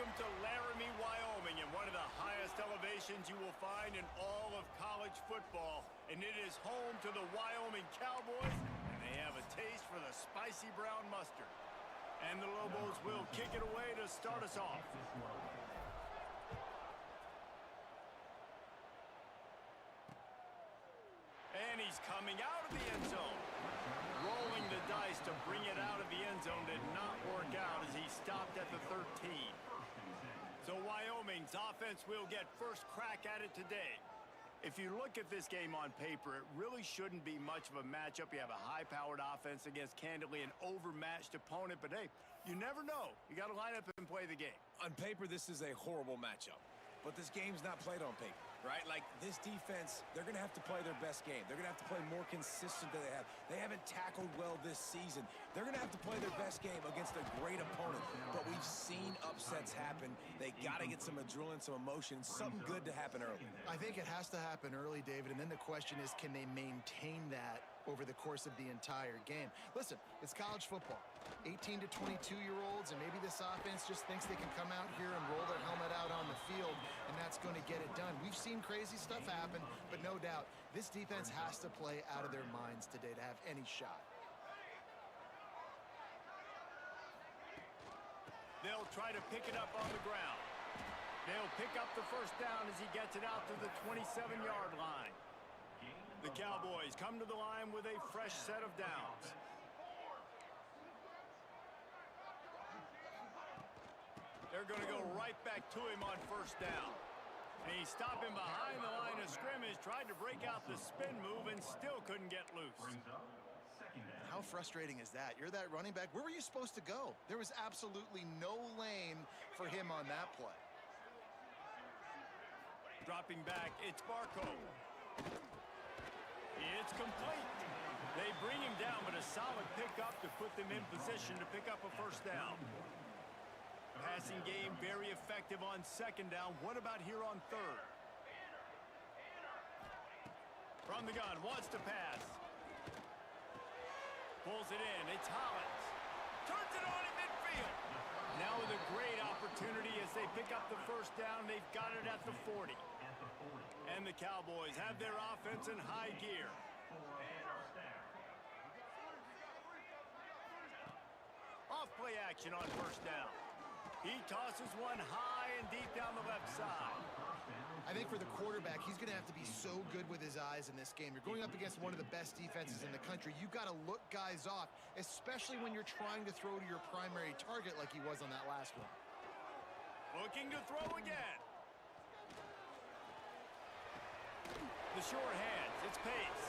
Welcome to Laramie, Wyoming, in one of the highest elevations you will find in all of college football. And it is home to the Wyoming Cowboys, and they have a taste for the spicy brown mustard. And the Lobos will kick it away to start us off. And he's coming out of the end zone. Rolling the dice to bring it out of the end zone did not work out as he stopped at the 13. So Wyoming's offense will get first crack at it today. If you look at this game on paper, it really shouldn't be much of a matchup. You have a high-powered offense against, candidly, an overmatched opponent. But, hey, you never know. You got to line up and play the game. On paper, this is a horrible matchup. But this game's not played on paper, right? Like, this defense, they're going to have to play their best game. They're going to have to play more consistent than they have. They haven't tackled well this season. They're going to have to play their best game against a great opponent. But we've seen upsets happen. They got to get some adrenaline, some emotion, something good to happen early. I think it has to happen early, David, and then the question is, can they maintain that over the course of the entire game? Listen, it's college football. 18 to 22-year-olds, and maybe this offense just thinks they can come out here and roll their helmet out on the field, and that's going to get it done. We've seen crazy stuff happen, but no doubt, this defense has to play out of their minds today to have any shot. They'll try to pick it up on the ground. They'll pick up the first down as he gets it out to the 27-yard line. The Cowboys come to the line with a fresh set of downs. They're going to go right back to him on first down. And he's stopping behind the line of scrimmage, tried to break out the spin move and still couldn't get loose. How frustrating is that? You're that running back. Where were you supposed to go? There was absolutely no lane for him on that play. Dropping back, it's Barco. It's complete. They bring him down, but a solid pickup to put them in position to pick up a first down. Passing game very effective on second down. What about here on third? From the gun, wants to pass. Pulls it in, it's Hollins. Turns it on in midfield. Now with a great opportunity as they pick up the first down. They've got it at the 40. And the Cowboys have their offense in high gear. Off-play action on first down. He tosses one high and deep down the left side. I think for the quarterback, he's going to have to be so good with his eyes in this game. You're going up against one of the best defenses in the country. You've got to look guys off, especially when you're trying to throw to your primary target like he was on that last one. Looking to throw again. The short hands, it's Pace.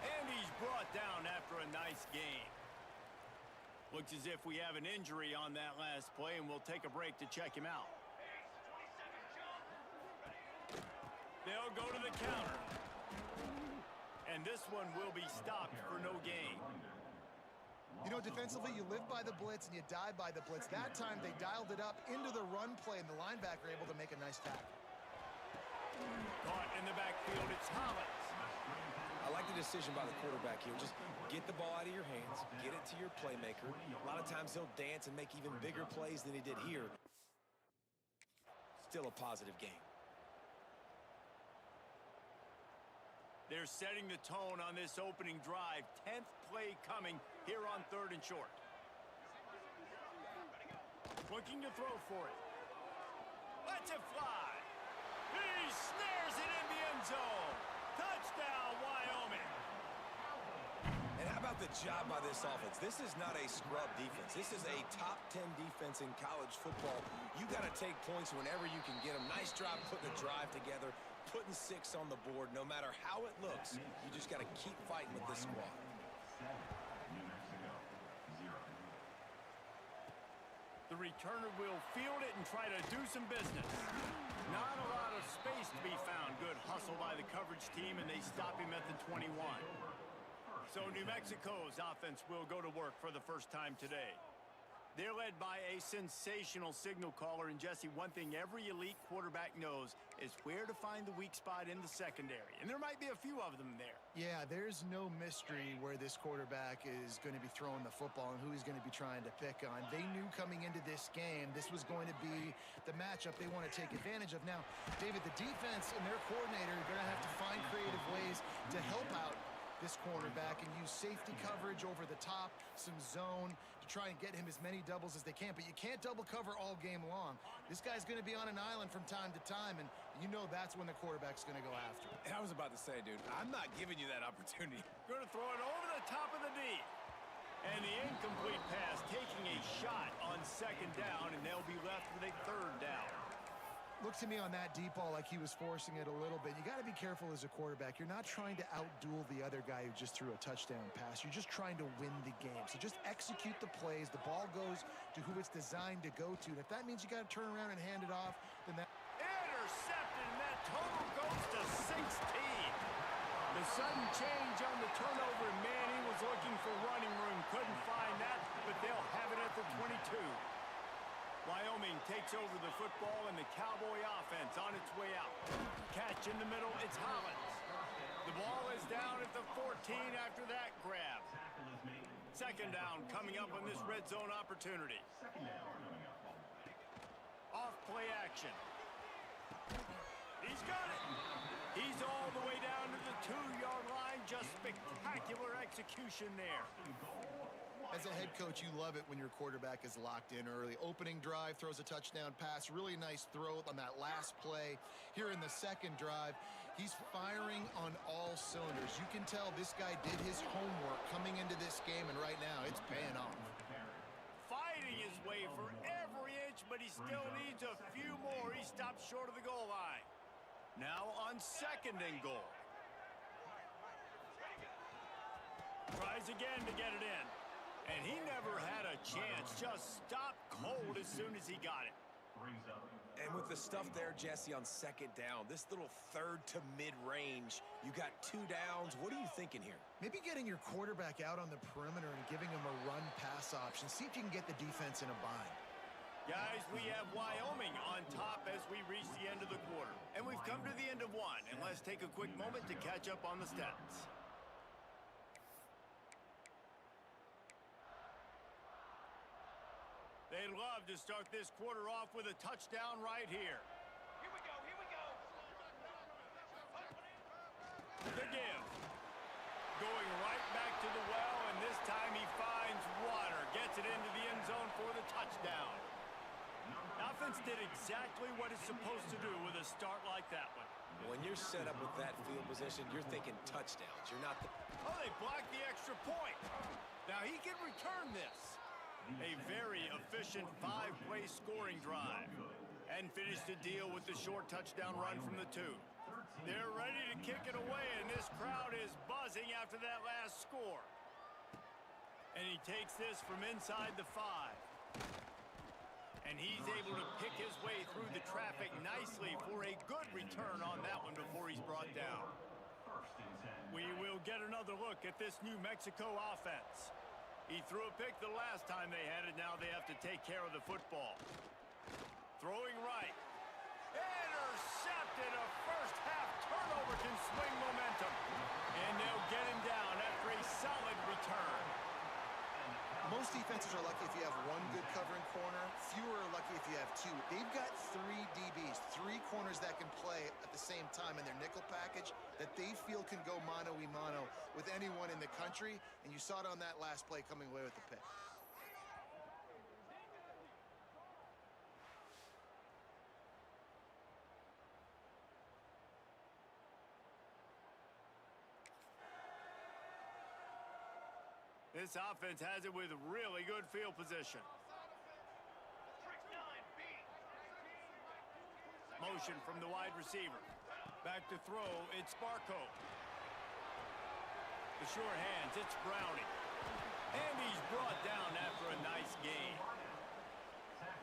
And he's brought down after a nice gain. Looks as if we have an injury on that last play, and we'll take a break to check him out. They'll go to the counter. And this one will be stopped for no gain. You know, defensively, you live by the blitz and you die by the blitz. That time, they dialed it up into the run play, and the linebacker able to make a nice tackle. Caught in the backfield, it's Hollins. I like the decision by the quarterback here. Just get the ball out of your hands, get it to your playmaker. A lot of times he'll dance and make even bigger plays than he did here. Still a positive game. They're setting the tone on this opening drive. 10th play coming here on third and short. Looking to throw for it. Lets it fly. He snares it in the end zone. Touchdown, Wyoming. And how about the job by this offense? This is not a scrub defense. This is a top 10 defense in college football. You got to take points whenever you can get them. Nice job putting a drive together, putting 6 on the board. No matter how it looks, you just got to keep fighting with this squad. The returner will field it and try to do some business. Not a lot of space to be found. Good hustle by the coverage team, and they stop him at the 21. So New Mexico's offense will go to work for the first time today. They're led by a sensational signal caller, and Jesse, one thing every elite quarterback knows is where to find the weak spot in the secondary, and there might be a few of them there. Yeah, there's no mystery where this quarterback is going to be throwing the football and who he's going to be trying to pick on. They knew coming into this game this was going to be the matchup they want to take advantage of. Now, David, the defense and their coordinator are going to have to find creative ways to help out this cornerback and use safety coverage over the top, some zone to try and get him as many doubles as they can. But you can't double cover all game long. This guy's going to be on an island from time to time, and you know that's when the quarterback's going to go after him. I was about to say, dude, I'm not giving you that opportunity. Going to throw it over the top of the knee. And the incomplete pass taking a shot on second down, and they'll be left with a third down. Looked to me on that deep ball like he was forcing it a little bit. You got to be careful as a quarterback. You're not trying to outduel the other guy who just threw a touchdown pass. You're just trying to win the game. So just execute the plays. The ball goes to who it's designed to go to. And if that means you got to turn around and hand it off, then that... Intercepted, and that total goes to 16. The sudden change on the turnover, and Manning was looking for running room. Couldn't find that, but they'll have it at the 22. Wyoming takes over the football, and the Cowboy offense on its way out. Catch in the middle, it's Hollins. The ball is down at the 14 after that grab. Second down coming up on this red zone opportunity. Off play action. He's got it. He's all the way down to the 2-yard line. Just spectacular execution there. As a head coach, you love it when your quarterback is locked in early. Opening drive, throws a touchdown pass. Really nice throw on that last play. Here in the second drive, he's firing on all cylinders. You can tell this guy did his homework coming into this game, and right now it's paying off. Fighting his way for every inch, but he still needs a few more. He stops short of the goal line. Now on second and goal. Tries again to get it in. And he never had a chance. Just stopped cold as soon as he got it. And with the stuff there, Jesse, on second down, this little third to mid-range, you got 2 downs. What are you thinking here? Maybe getting your quarterback out on the perimeter and giving him a run-pass option. See if you can get the defense in a bind. Guys, we have Wyoming on top as we reach the end of the quarter. And we've come to the end of one. And let's take a quick moment to catch up on the stats. They'd love to start this quarter off with a touchdown right here. Here we go, here we go. The give. Going right back to the well, and this time he finds water. Gets it into the end zone for the touchdown. Offense did exactly what it's supposed to do with a start like that one. When you're set up with that field position, you're thinking touchdowns. You're not... Oh, they blocked the extra point. Now he can return this. A very efficient 5-play scoring drive. And finish the deal with the short touchdown run from the 2. They're ready to kick it away, and this crowd is buzzing after that last score. And he takes this from inside the 5. And he's able to pick his way through the traffic nicely for a good return on that one before he's brought down. We will get another look at this New Mexico offense. He threw a pick the last time they had it. Now they have to take care of the football. Throwing right. Intercepted. A first-half turnover can swing momentum. And they'll get him down after a solid return. Most defenses are lucky if you have one good covering corner. Fewer are lucky if you have 2. They've got 3 DBs, 3 corners that can play at the same time in their nickel package that they feel can go mano-a-mano with anyone in the country, and you saw it on that last play coming away with the pick. This offense has it with really good field position. Motion from the wide receiver. Back to throw, it's Sparko. The short hands, it's Browning. And he's brought down after a nice gain.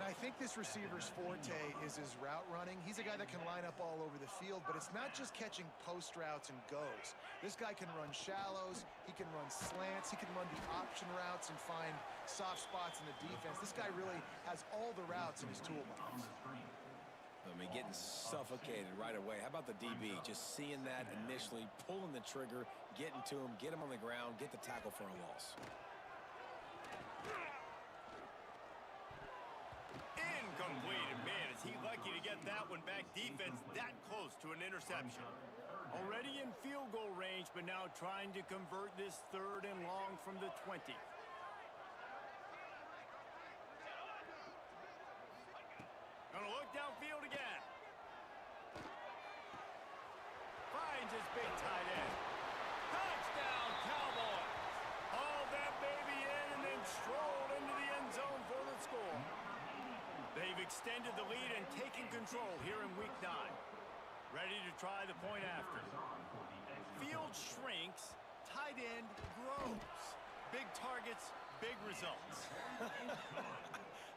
I think this receiver's forte is his route running. He's a guy that can line up all over the field, but it's not just catching post routes and goes. This guy can run shallows, he can run slants, he can run the option routes and find soft spots in the defense. This guy really has all the routes in his toolbox. I mean, getting suffocated right away. How about the DB? Just seeing that initially, pulling the trigger, getting to him, get him on the ground, get the tackle for a loss. Incomplete, and man, is he lucky to get that one back. Defense that close to an interception. Already in field goal range, but now trying to convert this 3rd and long from the 20. Gonna look downfield again. Finds his big tight end. Touchdown, Cowboys. Hauled that baby in and then strolled into the end zone for the score. They've extended the lead and taken control here in week 9. Ready to try the point after. Field shrinks, tight end grows. Big targets, big results.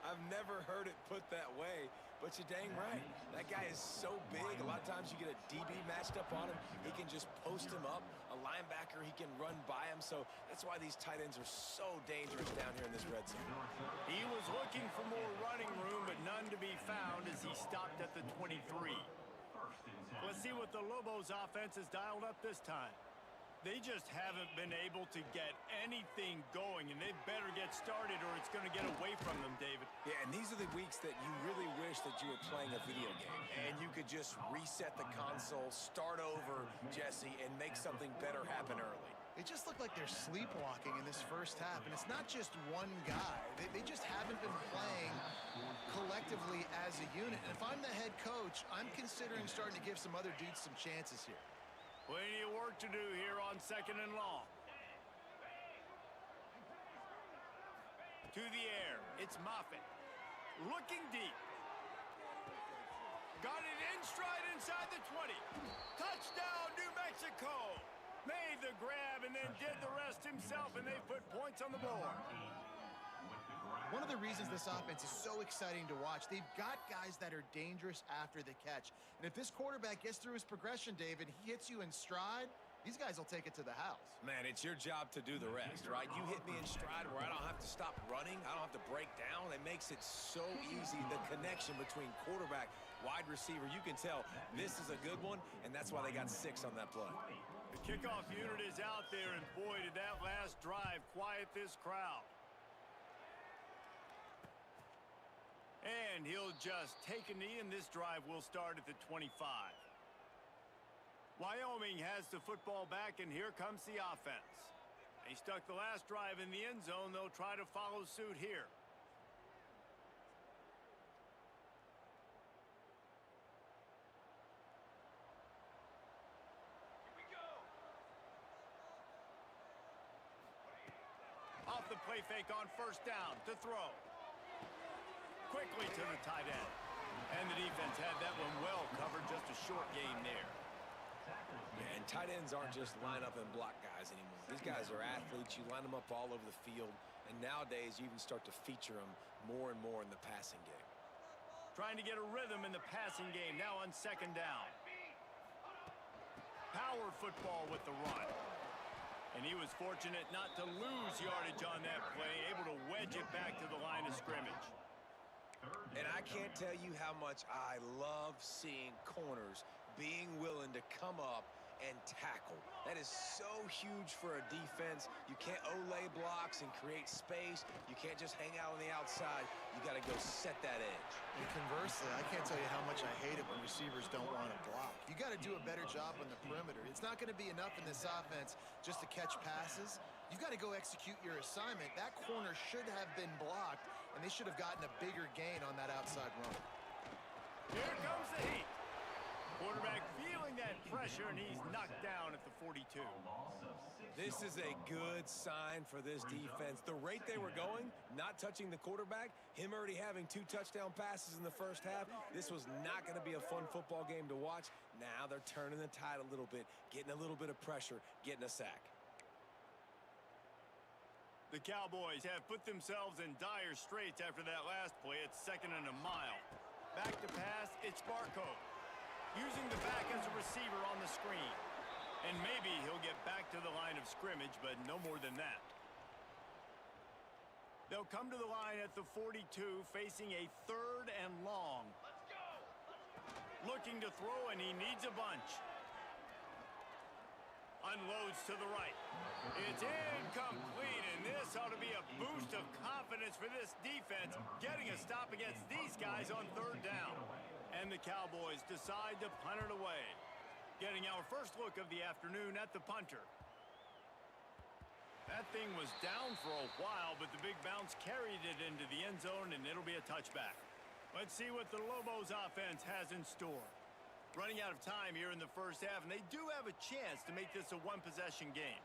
I've never heard it put that way, but you're dang right. That guy is so big. A lot of times you get a DB matched up on him. He can just post him up. A linebacker, he can run by him. So that's why these tight ends are so dangerous down here in this red zone. He was looking for more running room, but none to be found as he stopped at the 23. Let's see what the Lobos offense has dialed up this time. They just haven't been able to get anything going, and they better get started or it's going to get away from them, David. Yeah, and these are the weeks that you really wish that you were playing a video game and you could just reset the console, start over, Jesse, and make something better happen early. They just look like they're sleepwalking in this first half, and it's not just one guy. They just haven't been playing collectively as a unit. And if I'm the head coach, I'm considering starting to give some other dudes some chances here. Plenty of work to do here on 2nd and long. To the air, it's Moffitt. Looking deep. Got it in stride inside the 20. Touchdown, New Mexico. Made the grab and then did the rest himself, and they put points on the board. One of the reasons this offense is so exciting to watch, they've got guys that are dangerous after the catch. And if this quarterback gets through his progression, David, he hits you in stride, these guys will take it to the house. Man, it's your job to do the rest, right? You hit me in stride where I don't have to stop running. I don't have to break down. It makes it so easy, the connection between quarterback, wide receiver. You can tell this is a good one, and that's why they got 6 on that play. The kickoff unit is out there, and boy, did that last drive quiet this crowd. And he'll just take a knee, and this drive will start at the 25. Wyoming has the football back, and here comes the offense. They stuck the last drive in the end zone. They'll try to follow suit here. Off the play fake on 1st down to throw. Quickly to the tight end. And the defense had that one well covered. Just a short game there. Yeah, and tight ends aren't just line up and block guys anymore. These guys are athletes. You line them up all over the field. And nowadays, you even start to feature them more and more in the passing game. Trying to get a rhythm in the passing game. Now on 2nd down. Power football with the run. And he was fortunate not to lose yardage on that play. Able to wedge it back to the line of scrimmage. And I can't tell you how much I love seeing corners being willing to come up and tackle. That is so huge for a defense. You can't olay blocks and create space. You can't just hang out on the outside. You got to go set that edge. And conversely, I can't tell you how much I hate it when receivers don't want to block. You got to do a better job on the perimeter. It's not going to be enough in this offense just to catch passes. You've got to go execute your assignment. That corner should have been blocked, and they should have gotten a bigger gain on that outside run. Here comes the heat. Quarterback feeling that pressure, and he's knocked down at the 42. This is a good sign for this defense. The rate they were going, not touching the quarterback, him already having 2 touchdown passes in the first half, this was not going to be a fun football game to watch. Now they're turning the tide a little bit, getting a little bit of pressure, getting a sack. The Cowboys have put themselves in dire straits after that last play. It's 2nd and a mile. Back to pass, it's Barco. Using the back as a receiver on the screen. And maybe he'll get back to the line of scrimmage, but no more than that. They'll come to the line at the 42, facing a 3rd and long. Looking to throw, and he needs a bunch. Unloads to the right. It's incomplete, and this ought to be a boost of confidence for this defense, getting a stop against these guys on 3rd down. And the Cowboys decide to punt it away. Getting our first look of the afternoon at the punter. That thing was down for a while, but the big bounce carried it into the end zone, and it'll be a touchback. Let's see what the Lobos offense has in store. Running out of time here in the first half, and they do have a chance to make this a one-possession game.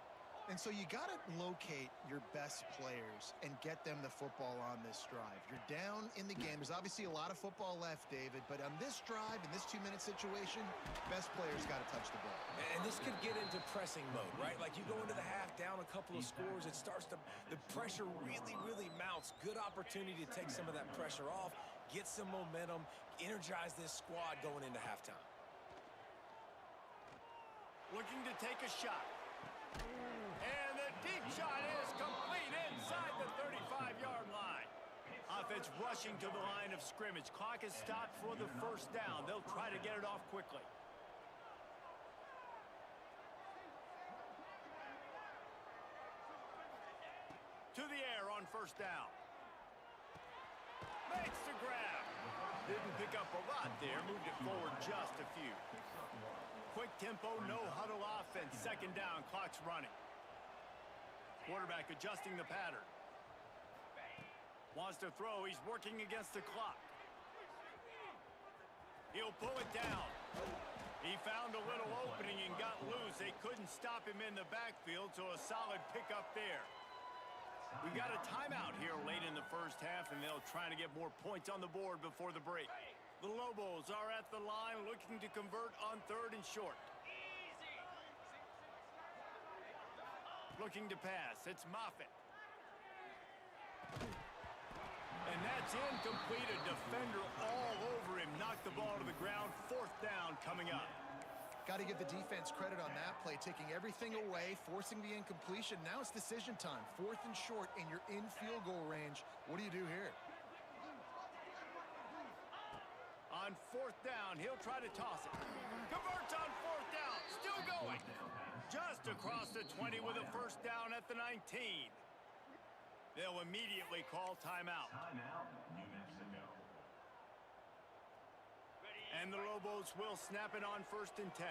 And so you got to locate your best players and get them the football on this drive. You're down in the game. There's obviously a lot of football left, David, but on this drive, in this 2-minute situation, best players got to touch the ball. And this could get into pressing mode, right? Like you go into the half down a couple of scores, it starts to, the pressure really mounts. Good opportunity to take some of that pressure off, get some momentum, energize this squad going into halftime. Looking to take a shot. And the deep shot is complete inside the 35-yard line. Offense rushing to the line of scrimmage. Clock is stopped for the 1st down. They'll try to get it off quickly. To the air on 1st down. Makes the grab. Didn't pick up a lot there. Moved it forward just a few. Quick tempo, no huddle offense. 2nd down, clock's running. Quarterback adjusting the pattern. Wants to throw, he's working against the clock. He'll pull it down. He found a little opening and got loose. They couldn't stop him in the backfield, so a solid pickup there. We've got a timeout here late in the first half, and they'll try to get more points on the board before the break. The Lobos are at the line looking to convert on 3rd and short. Looking to pass. It's Moffitt. And that's incomplete. A defender all over him. Knocked the ball to the ground. 4th down coming up. Got to give the defense credit on that play, taking everything away, forcing the incompletion. Now it's decision time. 4th and short, and you're in field goal range. What do you do here? On 4th down, he'll try to toss it. Converts on 4th down. Still going. Just across the 20 with a 1st down at the 19. They'll immediately call timeout. New Mexico. And the Lobos will snap it on 1st and 10.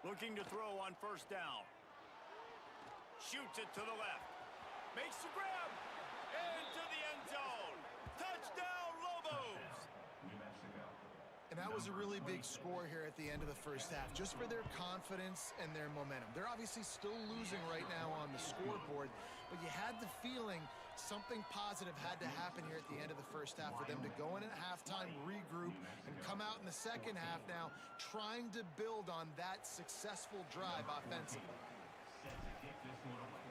Looking to throw on 1st down. Shoots it to the left. Makes the grab. Into the end zone. Touchdown, Lobos. New Mexico. And that was a really big score here at the end of the first half, just for their confidence and their momentum. They're obviously still losing right now on the scoreboard, but you had the feeling something positive had to happen here at the end of the first half for them to go in at halftime, regroup, and come out in the second half now trying to build on that successful drive offensively. Set to kick this one away.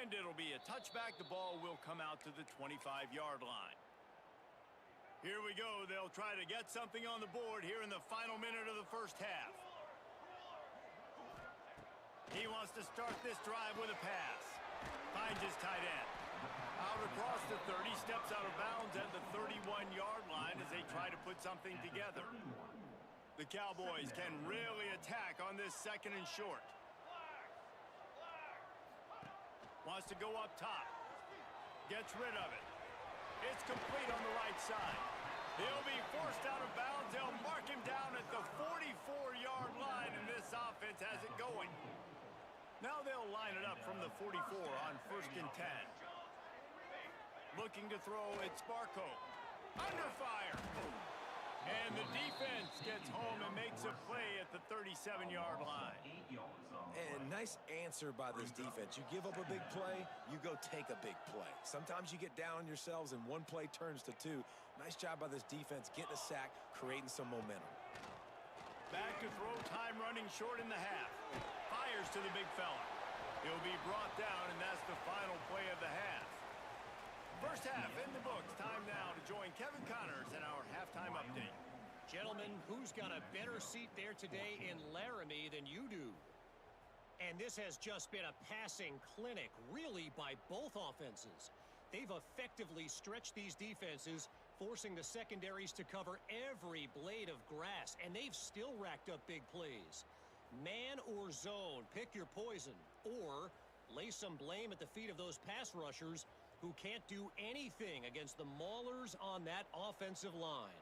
And it'll be a touchback. The ball will come out to the 25-yard line. Here we go. They'll try to get something on the board here in the final minute of the first half. He wants to start this drive with a pass. Finds his tight end. Out across the 30, steps out of bounds at the 31-yard line as they try to put something together. The Cowboys can really attack on this 2nd and short. Wants to go up top. Gets rid of it. It's complete on the right side. He'll be forced out of bounds. They'll mark him down at the 44-yard line, and this offense has it going. Now they'll line it up from the 44 on 1st and 10. Looking to throw, it's Barco. Under fire. And the defense gets home and makes makes a play at the 37-yard line. 8 yards on the And play. nice answer by this defense. You give up a big play, you go take a big play. Sometimes you get down on yourselves and one play turns to two. Nice job by this defense getting a sack, creating some momentum. Back to throw, time running short in the half. Fires to the big fella. He'll be brought down, and that's the final play of the half. First half in the books. Time now to join Kevin Connors in our halftime update. Gentlemen, who's got a better seat there today in Laramie than you do? And this has just been a passing clinic, really, by both offenses. They've effectively stretched these defenses, forcing the secondaries to cover every blade of grass, and they've still racked up big plays. Man or zone, pick your poison, or lay some blame at the feet of those pass rushers who can't do anything against the maulers on that offensive line.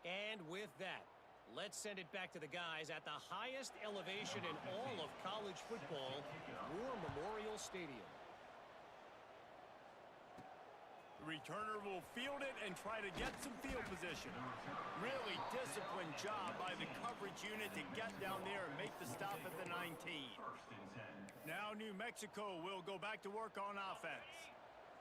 And with that, let's send it back to the guys at the highest elevation in all of college football, War Memorial Stadium. The returner will field it and try to get some field position. Really disciplined job by the coverage unit to get down there and make the stop at the 19. First and 10. Now New Mexico will go back to work on offense.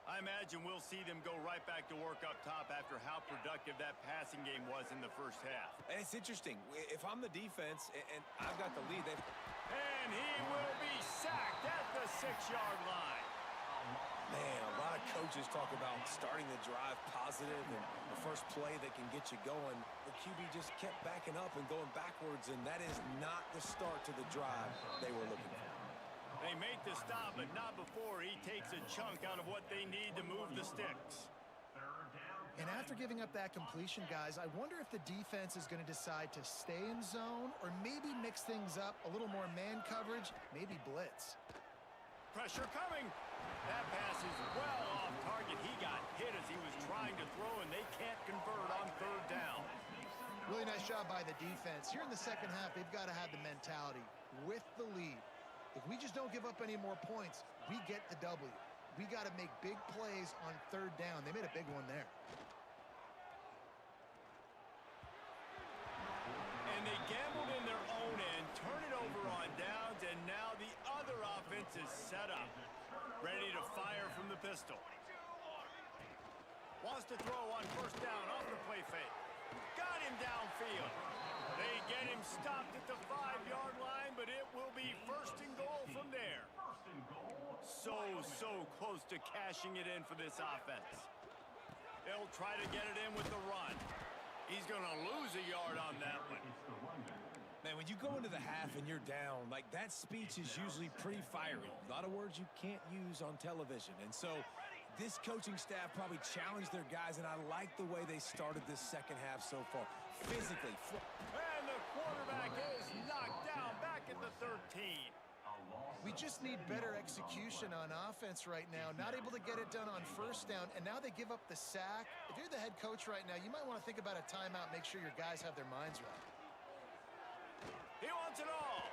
I imagine we'll see them go right back to work up top after how productive that passing game was in the first half. And it's interesting. If I'm the defense and I've got the lead, And he will be sacked at the 6-yard line. man, a lot of coaches talk about starting the drive positive and the first play that can get you going. The QB just kept backing up and going backwards, and that is not the start to the drive they were looking for. They make the stop, but not before he takes a chunk out of what they need to move the sticks. Third down. And after giving up that completion, guys, I wonder if the defense is going to decide to stay in zone or maybe mix things up, a little more man coverage, maybe blitz. Pressure coming. That pass is well off target. He got hit as he was trying to throw, and they can't convert on third down. Really nice job by the defense. Here in the second half, they've got to have the mentality with the lead. If we just don't give up any more points, we get the W. We got to make big plays on third down. They made a big one there. And they gambled in their own end, turn it over on downs, and now the other offense is set up, ready to fire from the pistol. Wants to throw on first down off the play fake. Got him downfield. They get him stopped at the 5-yard line, but it will be first and goal from there. First and goal. So close to cashing it in for this offense. They'll try to get it in with the run. He's going to lose a yard on that one. It's the running. Man, when you go into the half and you're down, like that speech is usually pretty fiery. A lot of words you can't use on television. And so this coaching staff probably challenged their guys, and I like the way they started this second half so far. Physically. And the quarterback is knocked down back at the 13. We just need better execution on offense right now. Not able to get it done on first down, and now they give up the sack. If you're the head coach right now, you might want to think about a timeout, make sure your guys have their minds right. He wants it all.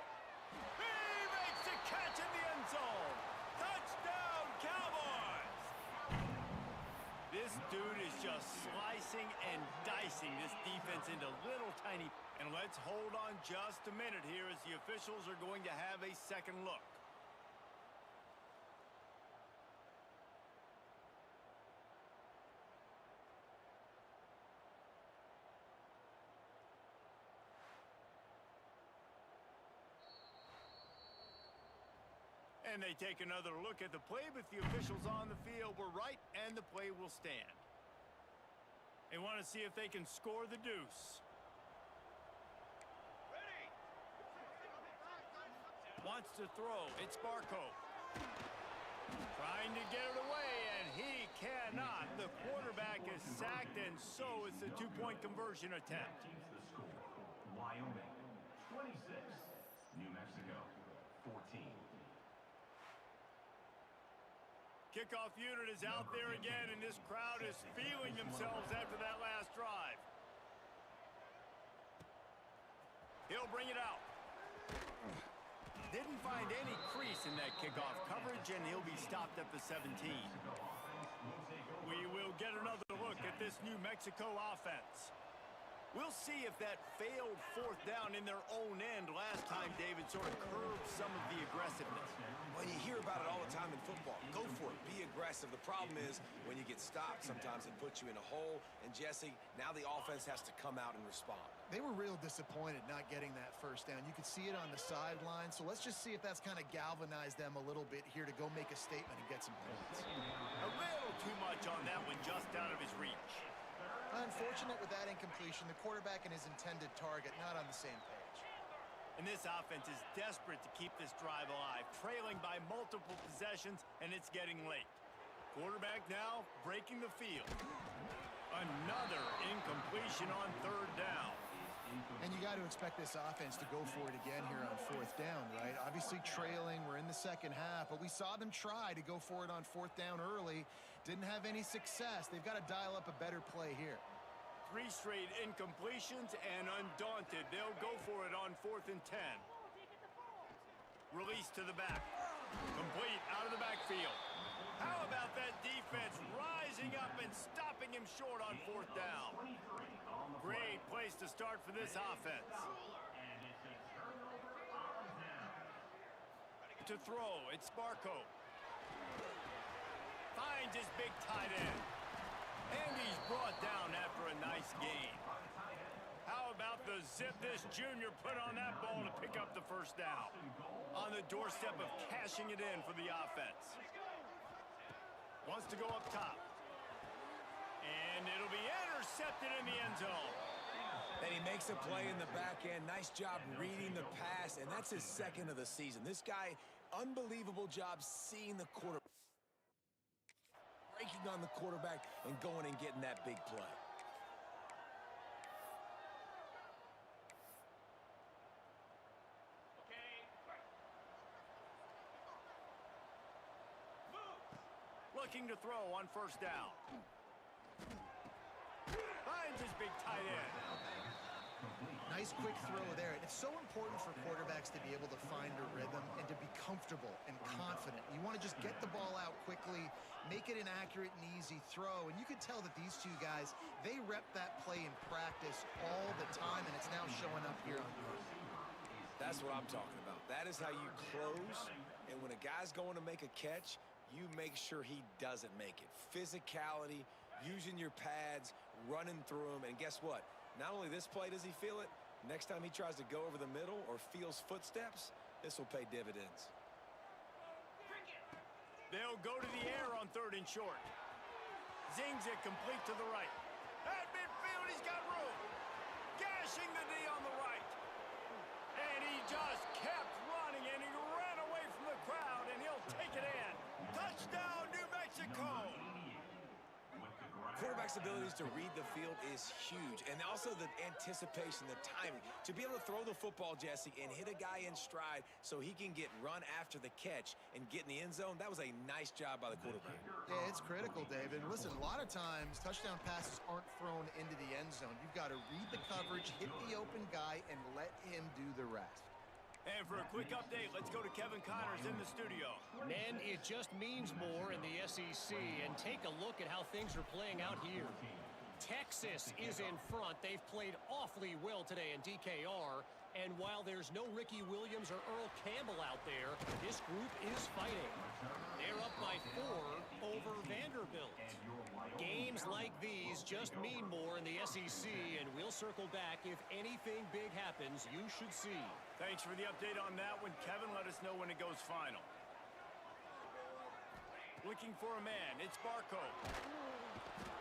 He makes the catch in the end zone. Touchdown, Cowboys! This dude is just slicing and dicing this defense into little tiny... And let's hold on just a minute here as the officials are going to have a second look. And they take another look at the play, but the officials on the field were right, and the play will stand. They want to see if they can score the deuce. Wants to throw. It's Barco. Trying to get it away, and he cannot. The quarterback is sacked, and so it's a two-point conversion attempt. Keeps the score. Wyoming 26. New Mexico 14. Kickoff unit is out there again, and this crowd is feeling themselves after that last drive. He'll bring it out. Didn't find any crease in that kickoff coverage, and he'll be stopped at the 17. We will get another look at this New Mexico offense. We'll see if that failed fourth down in their own end last time, David, sort of curbed some of the aggressiveness. Well, you hear about it all the time in football. Go for it. Be aggressive. The problem is when you get stopped, sometimes it puts you in a hole. And, Jesse, now the offense has to come out and respond. They were real disappointed not getting that first down. You could see it on the sideline. So let's just see if that's kind of galvanized them a little bit here to go make a statement and get some points. A little too much on that one, just out of his reach. Unfortunate with that incompletion. The quarterback and his intended target not on the same page. And this offense is desperate to keep this drive alive, trailing by multiple possessions, and it's getting late. Quarterback now breaking the field. Another incompletion on third down. And you got to expect this offense to go for it again here on fourth down, right? Obviously trailing, we're in the second half, but we saw them try to go for it on fourth down early. Didn't have any success. They've got to dial up a better play here. 3 straight incompletions, and undaunted, they'll go for it on 4th and 10. Release to the back. Complete out of the backfield. How about that defense rising up and stopping him short on 4th down? Great place to start for this offense. To throw, it's Sparko. Finds his big tight end. And he's brought down after a nice gain. How about the zip this junior put on that ball to pick up the first down? On the doorstep of cashing it in for the offense. Wants to go up top. And it'll be intercepted in the end zone. And he makes a play in the back end. Nice job reading the pass, and that's his second of the season. This guy, unbelievable job seeing the quarterback, breaking on the quarterback and going and getting that big play. Looking to throw on first down. Finds his big tight end. Nice quick throw there. And it's so important for quarterbacks to be able to find a rhythm and to be comfortable and confident. You want to just get the ball out quickly, make it an accurate and easy throw. And you can tell that these two guys, they rep that play in practice all the time, and it's now showing up here on film. That's what I'm talking about. That is how you close. And when a guy's going to make a catch, you make sure he doesn't make it. Physicality, using your pads, running through them. And guess what? Not only this play does he feel it, next time he tries to go over the middle or feels footsteps, this will pay dividends. They'll go to the air on 3rd and short. Zings it complete to the right. At midfield, he's got room. Gashing the D on the right. And he just kept running, and he ran away from the crowd, and he'll take it in. Touchdown, New Mexico! Quarterback's abilities to read the field is huge, and also the anticipation, the timing. To be able to throw the football, Jesse, and hit a guy in stride so he can get run after the catch and get in the end zone, that was a nice job by the quarterback. Yeah, it's critical, David. Listen, a lot of times touchdown passes aren't thrown into the end zone. You've got to read the coverage, hit the open guy, and let him do the rest. And for a quick update, let's go to Kevin Connors in the studio. Men, it just means more in the SEC, and take a look at how things are playing out here. Texas is in front. They've played awfully well today in DKR, and while there's no Ricky Williams or Earl Campbell out there, this group is fighting. They're up by 4 over Vanderbilt. Games like these just mean more in the SEC, and we'll circle back if anything big happens you should see. Thanks for the update on that one, Kevin. Let us know when it goes final. Looking for a man. It's Barco.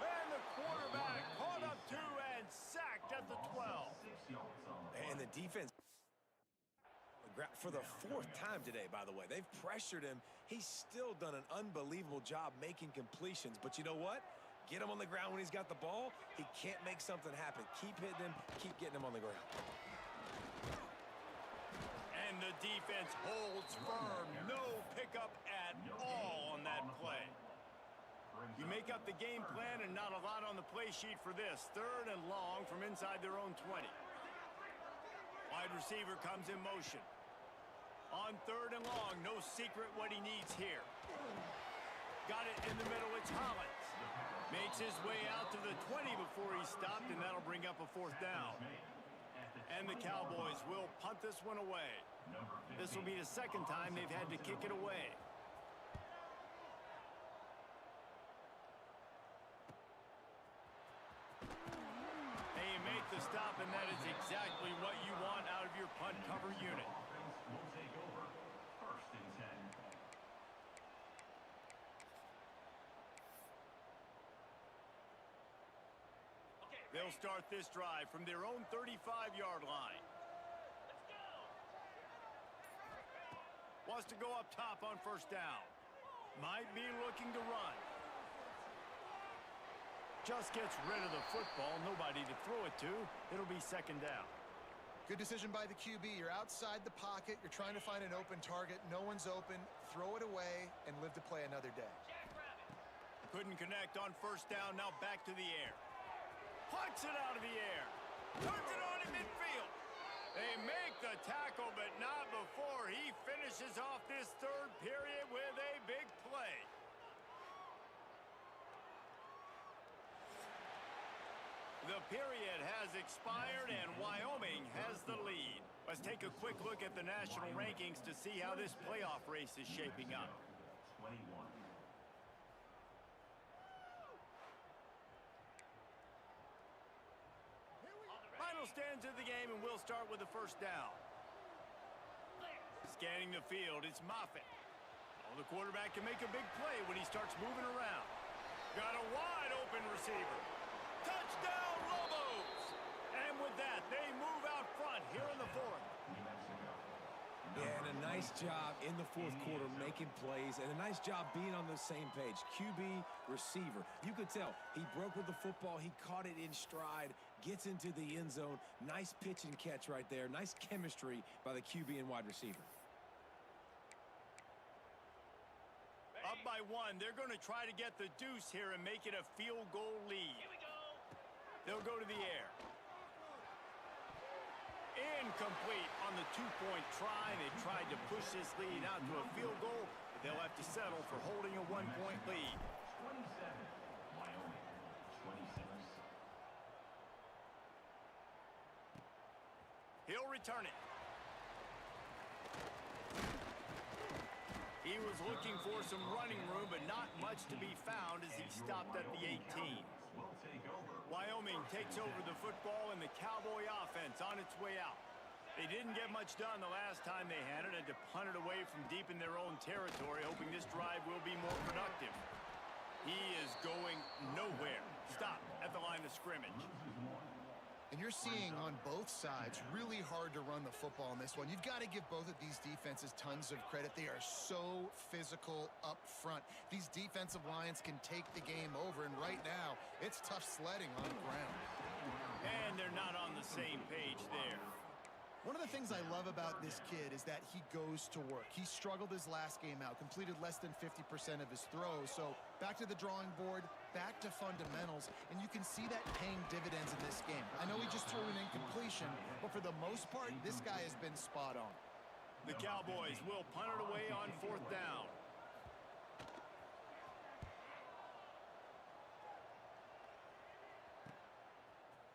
And the quarterback caught up to and sacked at the 12. And the defense, for the 4th time today, by the way, they've pressured him. He's still done an unbelievable job making completions. But you know what? Get him on the ground when he's got the ball. He can't make something happen. Keep hitting him. Keep getting him on the ground. And the defense holds firm. No pickup at all on that play. You make up the game plan and not a lot on the play sheet for this. 3rd and long from inside their own 20. Wide receiver comes in motion. On 3rd and long, no secret what he needs here. Got it in the middle, it's Hollins. Makes his way out to the 20 before he stopped, and that'll bring up a 4th down. And the Cowboys will punt this one away. This will be the 2nd time they've had to kick it away. They make the stop, and that is exactly what you want out of your punt cover unit. Will take over. 1st and 10. They'll start this drive from their own 35-yard line. Wants to go up top on 1st down. Might be looking to run. Just gets rid of the football. Nobody to throw it to. It'll be 2nd down. Good decision by the QB. You're outside the pocket. You're trying to find an open target. No one's open. Throw it away and live to play another day. Couldn't connect on 1st down. Now back to the air. Punts it out of the air. Turns it on in midfield. They make the tackle, but not before he finishes off this 3rd period with a big play. The period has expired, and Wyoming has the lead. Let's take a quick look at the national rankings to see how this playoff race is shaping up. 21. Final stands of the game, and we'll start with the 1st down. Scanning the field, it's Moffitt. Oh, the quarterback can make a big play when he starts moving around. Got a wide open receiver. Touchdown, Lobos! And with that, they move out front here in the 4th. Yeah, and a nice job in the 4th quarter making plays, and a nice job being on the same page. QB, receiver. You could tell he broke with the football. He caught it in stride, gets into the end zone. Nice pitch and catch right there. Nice chemistry by the QB and wide receiver. Up by 1. They're going to try to get the deuce here and make it a field goal lead. They'll go to the air. Incomplete on the 2-point try. They tried to push this lead out to a field goal, but they'll have to settle for holding a 1-point lead. 27. Wyoming. 26. He'll return it. He was looking for some running room, but not much to be found as he stopped at the 18. Will take over. Wyoming takes over the football, and the Cowboy offense on its way out. They didn't get much done the last time they had it, and to punt it away from deep in their own territory, hoping this drive will be more productive. He is going nowhere. Stop at the line of scrimmage. And you're seeing on both sides really hard to run the football in this one. You've got to give both of these defenses tons of credit. They are so physical up front. These defensive lines can take the game over, and right now, it's tough sledding on the ground. And they're not on the same page there. One of the things I love about this kid is that he goes to work. He struggled his last game out, completed less than 50% of his throws. So back to the drawing board, back to fundamentals, and you can see that paying dividends in this game. I know he just threw an incompletion, but for the most part, this guy has been spot on. The Cowboys will punt it away on 4th down.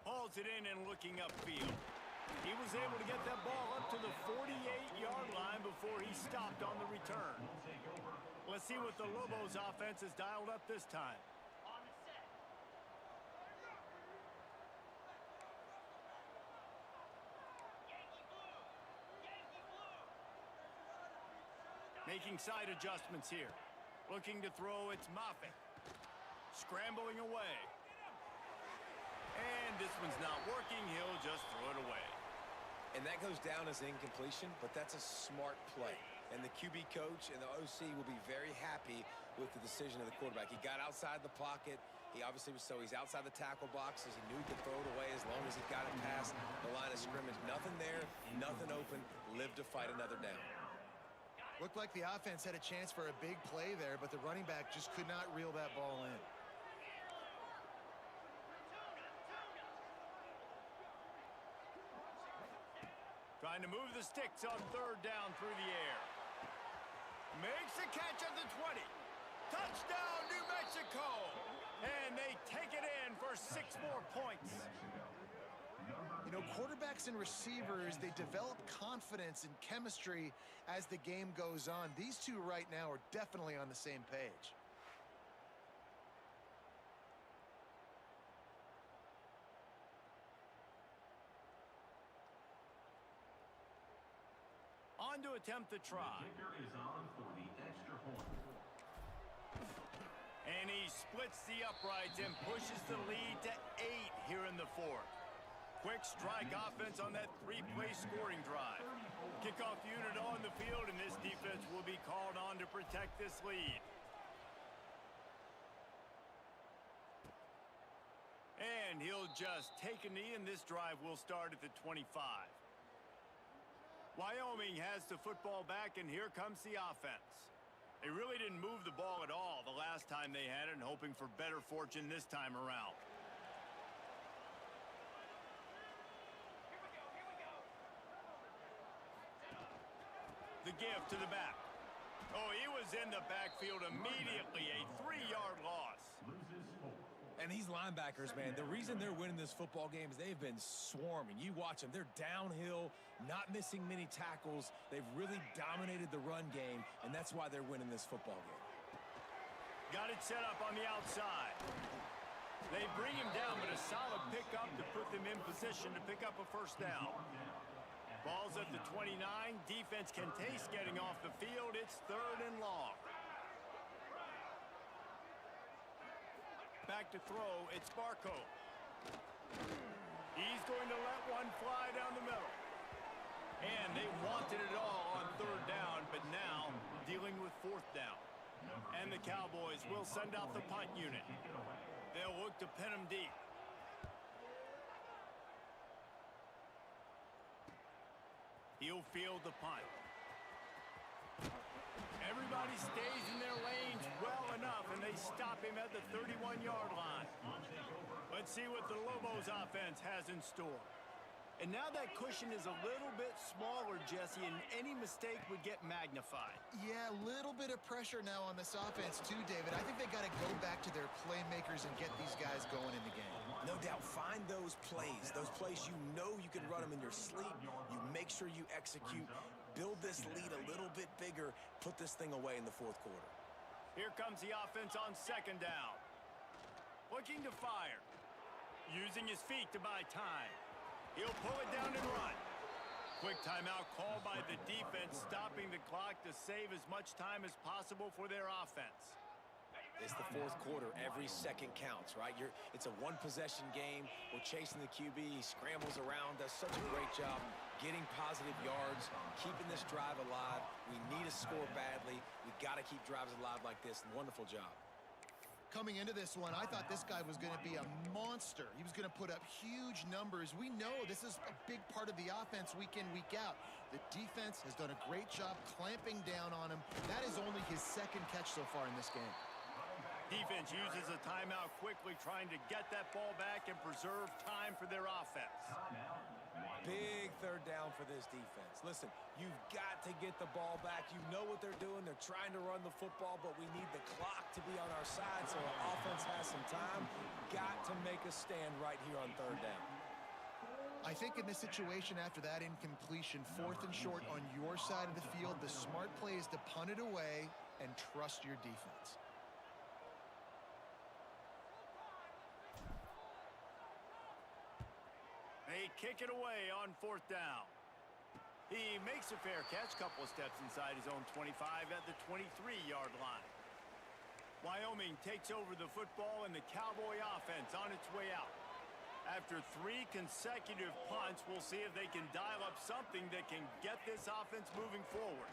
Hauls it in and looking upfield. He was able to get that ball up to the 48-yard line before he stopped on the return. Let's see what the Lobos offense has dialed up this time. Making side adjustments here. Looking to throw, it's Moffitt. Scrambling away. And this one's not working. He'll just throw it away. And that goes down as incompletion, but that's a smart play. And the QB coach and the OC will be very happy with the decision of the quarterback. He got outside the pocket. He obviously was he's outside the tackle boxes. He knew he could throw it away as long as he got it past the line of scrimmage. Nothing there, nothing open. Live to fight another down. Looked like the offense had a chance for a big play there, but the running back just could not reel that ball in. Trying to move the sticks on 3rd down through the air. Makes the catch at the 20. Touchdown, New Mexico! And they take it in for 6 more points. You know, quarterbacks and receivers, they develop confidence and chemistry as the game goes on. These two right now are definitely on the same page. On to attempt the try. The kicker is on for the extra point. And he splits the uprights and pushes the lead to 8 here in the fourth. Quick strike offense on that 3-play scoring drive. Kickoff unit on the field, and this defense will be called on to protect this lead. And he'll just take a knee, and this drive will start at the 25. Wyoming has the football back, and here comes the offense. They really didn't move the ball at all the last time they had it, and hoping for better fortune this time around. The give to the back. Oh, he was in the backfield immediately. A 3-yard loss. Loses 4. And these linebackers, man, the reason they're winning this football game is they've been swarming. You watch them. They're downhill, not missing many tackles. They've really dominated the run game, and that's why they're winning this football game. Got it set up on the outside. They bring him down, but a solid pickup to put them in position to pick up a first down. Ball's at the 29. Defense can taste getting off the field. It's 3rd and long. Back to throw. It's Barco. He's going to let one fly down the middle. And they wanted it all on 3rd down, but now dealing with 4th down. And the Cowboys will send out the punt unit. They'll look to pin him deep. He'll field the punt. Everybody stays in their lanes well enough, and they stop him at the 31-yard line. Let's see what the Lobos offense has in store. And now that cushion is a little bit smaller, Jesse, and any mistake would get magnified. Yeah, a little bit of pressure now on this offense too, David. I think they got to go back to their playmakers and get these guys going in the game. No doubt, find those plays you know you can run them in your sleep. You make sure you execute. Build this lead a little bit bigger. Put this thing away in the 4th quarter. Here comes the offense on 2nd down. Looking to fire. Using his feet to buy time. He'll pull it down and run. Quick timeout called by the defense, stopping the clock to save as much time as possible for their offense. It's the 4th quarter. Every second counts, right? It's a 1-possession game. We're chasing the QB. He scrambles around, does such a great job getting positive yards, keeping this drive alive. We need to score badly. We got to keep drives alive like this. Wonderful job. Coming into this one, I thought this guy was going to be a monster. He was going to put up huge numbers. We know this is a big part of the offense week in, week out. The defense has done a great job clamping down on him. That is only his 2nd catch so far in this game. Defense uses a timeout quickly, trying to get that ball back and preserve time for their offense. Big 3rd down for this defense. Listen, you've got to get the ball back. You know what they're doing. They're trying to run the football, but we need the clock to be on our side so our offense has some time. Got to make a stand right here on 3rd down. I think in this situation after that incompletion, 4th and short on your side of the field, the smart play is to punt it away and trust your defense. They kick it away on 4th down. He makes a fair catch, couple of steps inside his own 25 at the 23-yard line. Wyoming takes over the football, and the Cowboy offense on its way out. After 3 consecutive punts, we'll see if they can dial up something that can get this offense moving forward.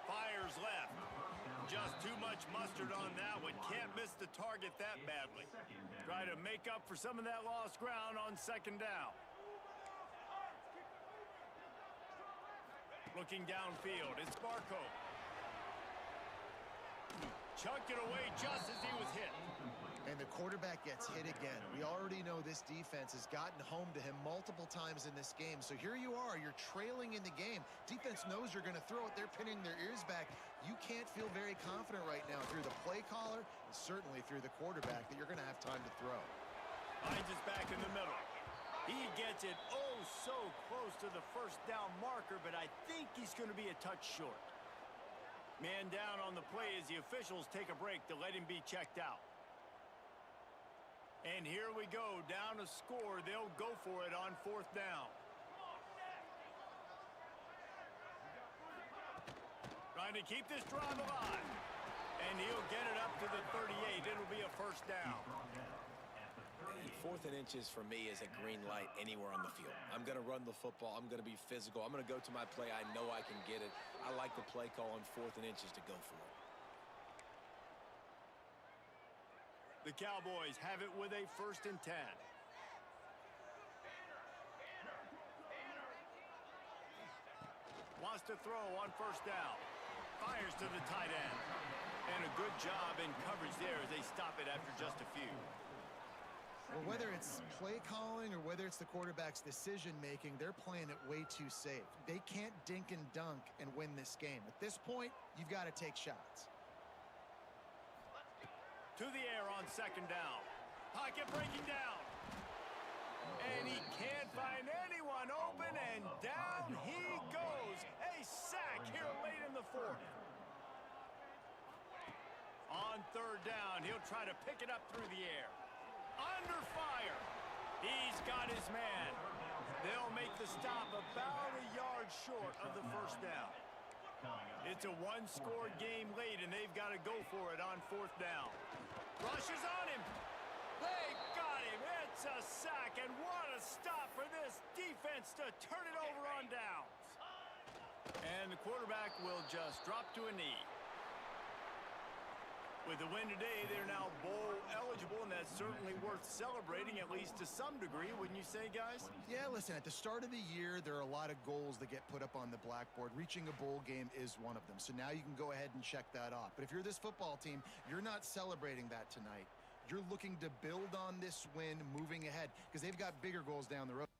Fires left. Just too much mustard on that one. Can't miss the target that badly. Try to make up for some of that lost ground on 2nd down. Looking downfield, it's Barco. Chucked it away just as he was hit. And the quarterback gets hit again. We already know this defense has gotten home to him multiple times in this game. So here you are, you're trailing in the game. Defense knows you're going to throw it. They're pinning their ears back. You can't feel very confident right now through the play caller and certainly through the quarterback that you're going to have time to throw. Finds his back in the middle. He gets it oh so close to the first down marker, but I think he's going to be a touch short. Man down on the play as the officials take a break to let him be checked out. And here we go, down a score. They'll go for it on 4th down. Trying to keep this drive alive. And he'll get it up to the 38. It'll be a first down. 4th and inches for me is a green light anywhere on the field. I'm going to run the football. I'm going to be physical. I'm going to go to my play. I know I can get it. I like the play call on 4th and inches to go for it. The Cowboys have it with a 1st and 10. Wants to throw on 1st down. Fires to the tight end. And a good job in coverage there as they stop it after just a few. Well, whether it's play calling or whether it's the quarterback's decision-making, they're playing it way too safe. They can't dink and dunk and win this game. At this point, you've got to take shots. To the air on 2nd down. Pocket breaking down. And he can't find anyone open, and down he goes. A sack here late in the 4th. On 3rd down, he'll try to pick it up through the air. Under fire. He's got his man. They'll make the stop about a yard short of the 1st down. It's a one-score game late, and they've got to go for it on 4th down. Rushes on him. They got him. It's a sack, and what a stop for this defense to turn it over on downs. And the quarterback will just drop to a knee. With the win today, they're now bowl eligible, and that's certainly worth celebrating, at least to some degree, wouldn't you say, guys? Yeah, listen, at the start of the year, there are a lot of goals that get put up on the blackboard. Reaching a bowl game is one of them. So now you can go ahead and check that off. But if you're this football team, you're not celebrating that tonight. You're looking to build on this win moving ahead because they've got bigger goals down the road.